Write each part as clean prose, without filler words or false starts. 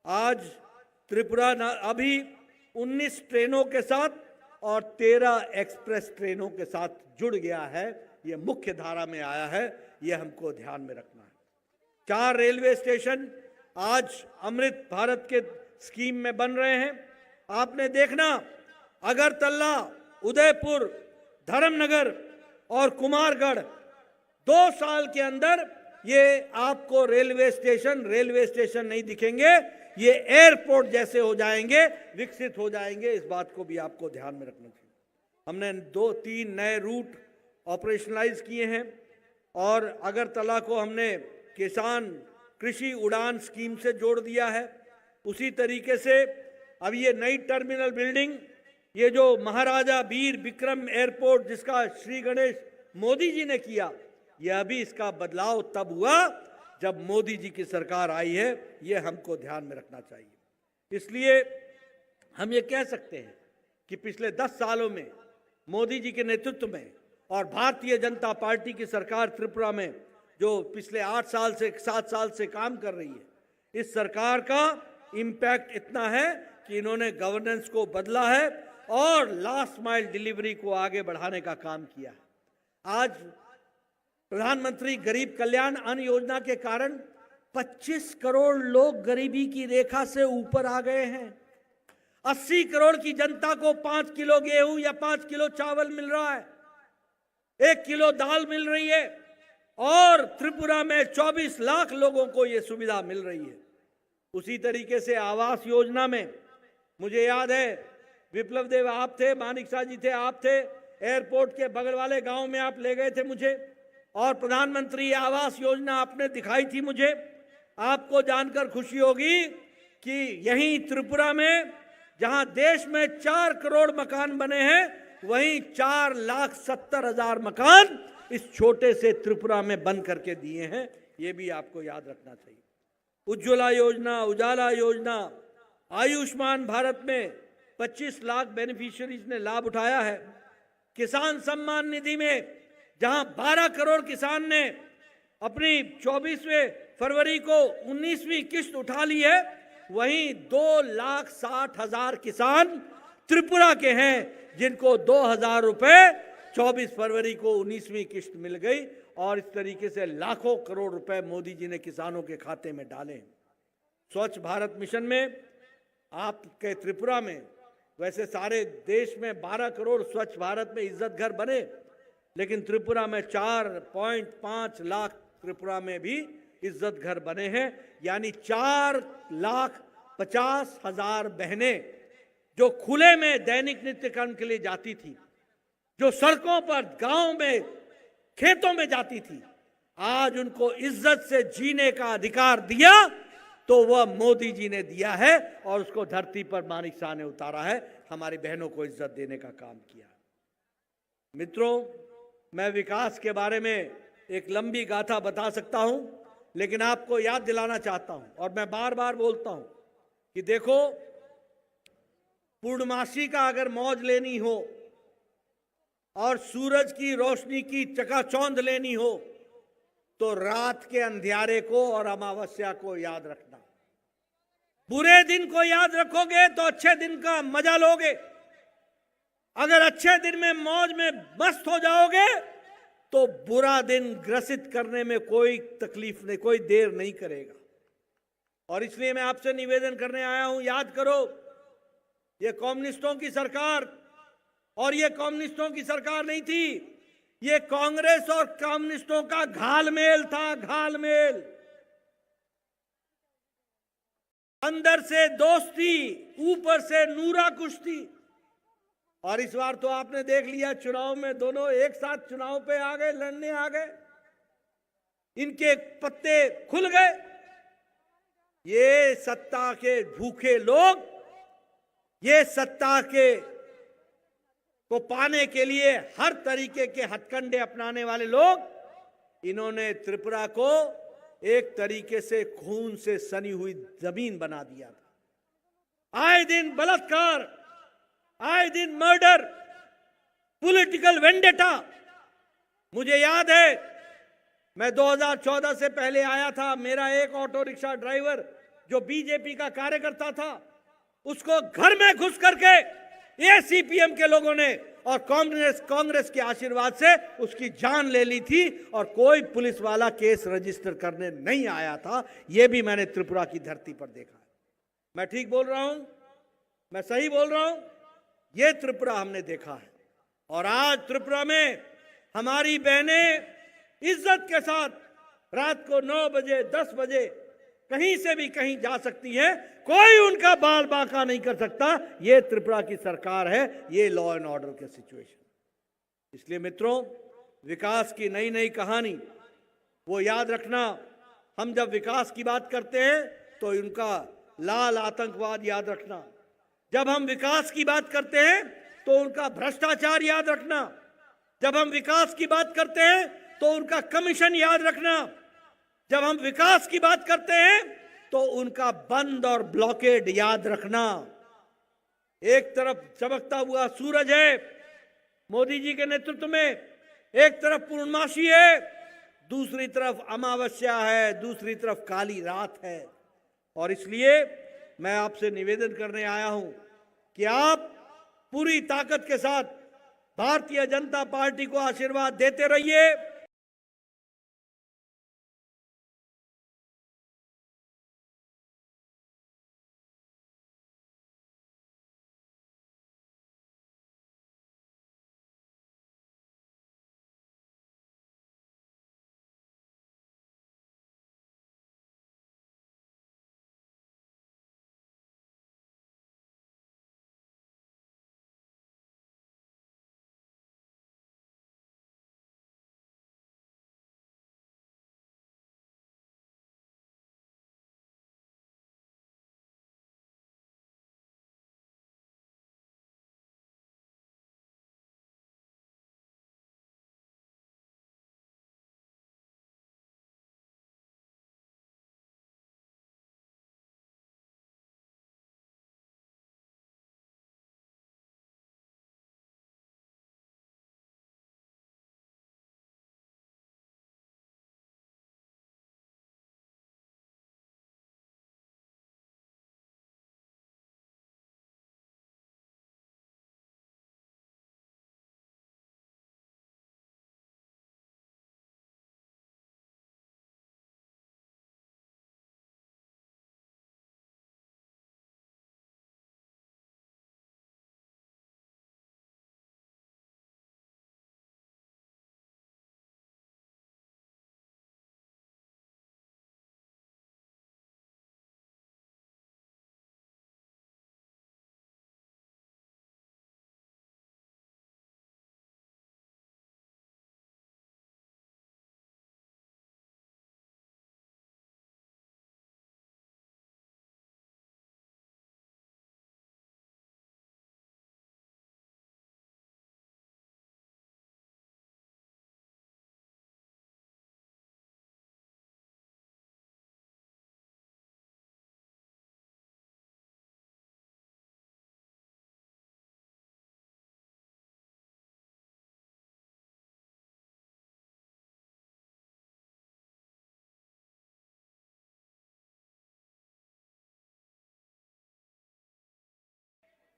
आज त्रिपुरा अभी 19 ट्रेनों के साथ और 13 एक्सप्रेस ट्रेनों के साथ जुड़ गया है। ये मुख्य धारा में आया है, ये हमको ध्यान में रखना है। 4 रेलवे स्टेशन आज अमृत भारत के स्कीम में बन रहे हैं। आपने देखना, अगरतला, उदयपुर, धर्मनगर और कुमारगढ़ 2 साल के अंदर ये आपको रेलवे स्टेशन नहीं दिखेंगे, ये एयरपोर्ट जैसे हो जाएंगे, विकसित हो जाएंगे। इस बात को भी आपको ध्यान में रखना चाहिए। हमने 2-3 नए रूट ऑपरेशनलाइज किए हैं और अगरतला को हमने किसान कृषि उड़ान स्कीम से जोड़ दिया है। उसी तरीके से अब ये नई टर्मिनल बिल्डिंग, ये जो महाराजा वीर विक्रम एयरपोर्ट जिसका श्री गणेश मोदी जी ने किया, यह भी इसका बदलाव तब हुआ जब मोदी जी की सरकार आई है। ये हमको ध्यान में रखना चाहिए। इसलिए हम ये कह सकते हैं कि पिछले 10 सालों में मोदी जी के नेतृत्व में और भारतीय जनता पार्टी की सरकार त्रिपुरा में जो पिछले 7 साल से काम कर रही है, इस सरकार का इम्पैक्ट इतना है कि इन्होंने गवर्नेंस को बदला है और लास्ट माइल डिलीवरी को आगे बढ़ाने का काम किया है। आज प्रधानमंत्री गरीब कल्याण अन्न योजना के कारण 25 करोड़ लोग गरीबी की रेखा से ऊपर आ गए हैं। 80 करोड़ की जनता को 5 किलो गेहूं या 5 किलो चावल मिल रहा है, 1 किलो दाल मिल रही है और त्रिपुरा में 24 लाख लोगों को यह सुविधा मिल रही है। उसी तरीके से आवास योजना में मुझे याद है, विप्लव देव आप थे, मानिक शाह जी थे, आप थे, एयरपोर्ट के बगल वाले गांव में आप ले गए थे मुझे और प्रधानमंत्री आवास योजना आपने दिखाई थी मुझे। आपको जानकर खुशी होगी कि यहीं त्रिपुरा में जहां देश में 4 करोड़ मकान बने हैं, वहीं 4,70,000 मकान इस छोटे से त्रिपुरा में बन करके दिए हैं। ये भी आपको याद रखना चाहिए। उज्ज्वला योजना, उजाला योजना, आयुष्मान भारत में 25 लाख बेनिफिशियरीज ने लाभ उठाया है। किसान सम्मान निधि में जहां 12 करोड़ किसान ने अपनी 24वें फरवरी को 19वीं किस्त उठा ली है, वहीं 2,60,000 किसान त्रिपुरा के हैं जिनको 2,000 रुपए 24 फरवरी को 19वीं किस्त मिल गई और इस तरीके से लाखों करोड़ रुपए मोदी जी ने किसानों के खाते में डाले। स्वच्छ भारत मिशन में आपके त्रिपुरा में, वैसे सारे देश में 12 करोड़ स्वच्छ भारत में इज्जत घर बने, लेकिन त्रिपुरा में 4.5 लाख त्रिपुरा में भी इज्जत घर बने हैं। यानी 4,50,000 बहनें जो खुले में दैनिक नित्य कर्म के लिए जाती थी, जो सड़कों पर, गांव में, खेतों में जाती थी, आज उनको इज्जत से जीने का अधिकार दिया तो वह मोदी जी ने दिया है और उसको धरती पर मानिक शाह ने उतारा है। हमारी बहनों को इज्जत देने का काम किया। मित्रों, मैं विकास के बारे में एक लंबी गाथा बता सकता हूं, लेकिन आपको याद दिलाना चाहता हूं और मैं बार बार बोलता हूं कि देखो, पूर्णमासी का अगर मौज लेनी हो और सूरज की रोशनी की चकाचौंध लेनी हो तो रात के अंधियारे को और अमावस्या को याद रखना। बुरे दिन को याद रखोगे तो अच्छे दिन का मजा लोगे। अगर अच्छे दिन में मौज में मस्त हो जाओगे तो बुरा दिन ग्रसित करने में कोई तकलीफ नहीं, कोई देर नहीं करेगा। और इसलिए मैं आपसे निवेदन करने आया हूं, याद करो, ये कम्युनिस्टों की सरकार, और ये कम्युनिस्टों की सरकार नहीं थी, ये कांग्रेस और कम्युनिस्टों का घालमेल था, घालमेल। अंदर से दोस्ती, ऊपर से नूरा कुश्ती। और इस बार तो आपने देख लिया, चुनाव में दोनों एक साथ चुनाव पे आ गए, लड़ने आ गए, इनके पत्ते खुल गए। ये सत्ता के भूखे लोग, ये सत्ता के को पाने के लिए हर तरीके के हथकंडे अपनाने वाले लोग, इन्होंने त्रिपुरा को एक तरीके से खून से सनी हुई जमीन बना दिया था। आए दिन बलात्कार, आए दिन मर्डर, पॉलिटिकल वेंडेटा। मुझे याद है, मैं 2014 से पहले आया था, मेरा एक ऑटो रिक्शा ड्राइवर जो बीजेपी का कार्यकर्ता था, उसको घर में घुस करके ये सीपीएम के लोगों ने और कांग्रेस के आशीर्वाद से उसकी जान ले ली थी और कोई पुलिस वाला केस रजिस्टर करने नहीं आया था। यह भी मैंने त्रिपुरा की धरती पर देखा है। मैं ठीक बोल रहा हूं? मैं सही बोल रहा हूं? यह त्रिपुरा हमने देखा है। और आज त्रिपुरा में हमारी बहनें इज्जत के साथ रात को 9 बजे 10 बजे कहीं से भी कहीं जा सकती है, कोई उनका बाल बांका नहीं कर सकता। ये त्रिपुरा की सरकार है, ये लॉ एंड ऑर्डर के सिचुएशन। इसलिए मित्रों, विकास की नई नई कहानी वो याद रखना। हम जब विकास की बात करते हैं तो उनका लाल आतंकवाद याद रखना, जब हम विकास की बात करते हैं तो उनका भ्रष्टाचार याद रखना, जब हम विकास की बात करते हैं तो उनका कमीशन याद रखना, जब हम विकास की बात करते हैं तो उनका बंद और ब्लॉकेड याद रखना। एक तरफ चमकता हुआ सूरज है मोदी जी के नेतृत्व में, एक तरफ पूर्णमासी है, दूसरी तरफ अमावस्या है, दूसरी तरफ काली रात है। और इसलिए मैं आपसे निवेदन करने आया हूं कि आप पूरी ताकत के साथ भारतीय जनता पार्टी को आशीर्वाद देते रहिए।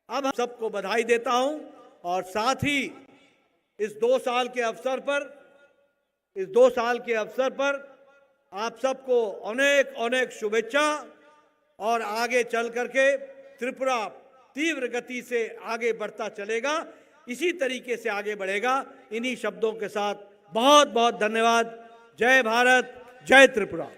अब हम सबको बधाई देता हूं और साथ ही इस 2 साल के अवसर पर आप सबको अनेक अनेक शुभेच्छा। और आगे चल करके त्रिपुरा तीव्र गति से आगे बढ़ता चलेगा, इसी तरीके से आगे बढ़ेगा। इन्हीं शब्दों के साथ बहुत बहुत धन्यवाद। जय भारत, जय त्रिपुरा।